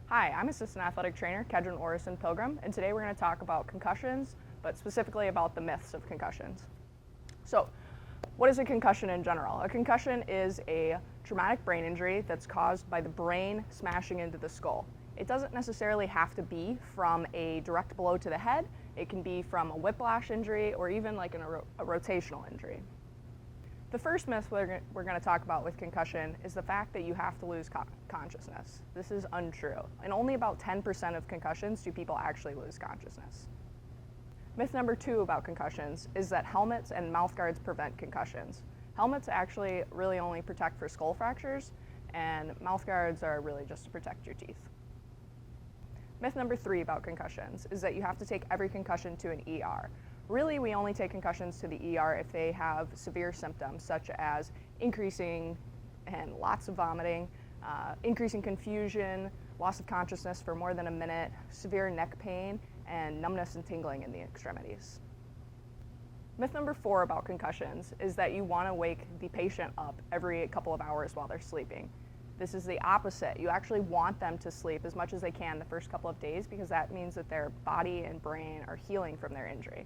Hi, I'm Assistant Athletic Trainer Kedron Orison Pilgrim, and today we're going to talk about concussions, but specifically about the myths of concussions. So, what is a concussion in general? A concussion is a traumatic brain injury that's caused by the brain smashing into the skull. It doesn't necessarily have to be from a direct blow to the head. It can be from a whiplash injury or even like a rotational injury. The first myth we're going to talk about with concussion is the fact that you have to lose consciousness. This is untrue. In only about 10% of concussions do people actually lose consciousness. Myth number 2 about concussions is that helmets and mouth guards prevent concussions. Helmets actually really only protect for skull fractures, and mouth guards are really just to protect your teeth. Myth number 3 about concussions is that you have to take every concussion to an ER. Really, we only take concussions to the ER if they have severe symptoms such as increasing and lots of vomiting, increasing confusion, loss of consciousness for more than a minute, severe neck pain, and numbness and tingling in the extremities. Myth number 4 about concussions is that you want to wake the patient up every couple of hours while they're sleeping. This is the opposite. You actually want them to sleep as much as they can the first couple of days because that means that their body and brain are healing from their injury.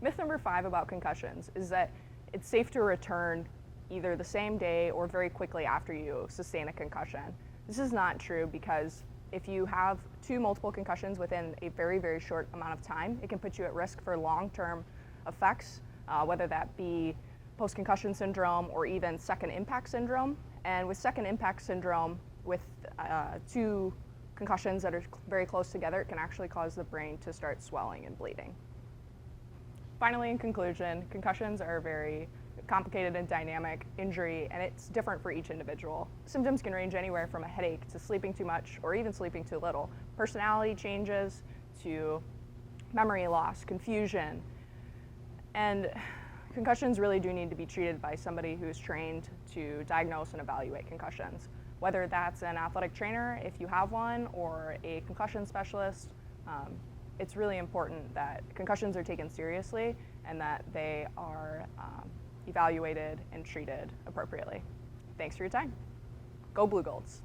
Myth number 5 about concussions is that it's safe to return either the same day or very quickly after you sustain a concussion. This is not true because if you have 2 multiple concussions within a very, very short amount of time, it can put you at risk for long-term effects, whether that be post-concussion syndrome or even second impact syndrome. And with second impact syndrome, with 2 concussions that are very close together, it can actually cause the brain to start swelling and bleeding. Finally, in conclusion, concussions are a very complicated and dynamic injury, and it's different for each individual. Symptoms can range anywhere from a headache to sleeping too much or even sleeping too little, personality changes to memory loss, confusion, and concussions really do need to be treated by somebody who's trained to diagnose and evaluate concussions, whether that's an athletic trainer if you have one or a concussion specialist. It's really important that concussions are taken seriously and that they are evaluated and treated appropriately. Thanks for your time. Go Blue Golds.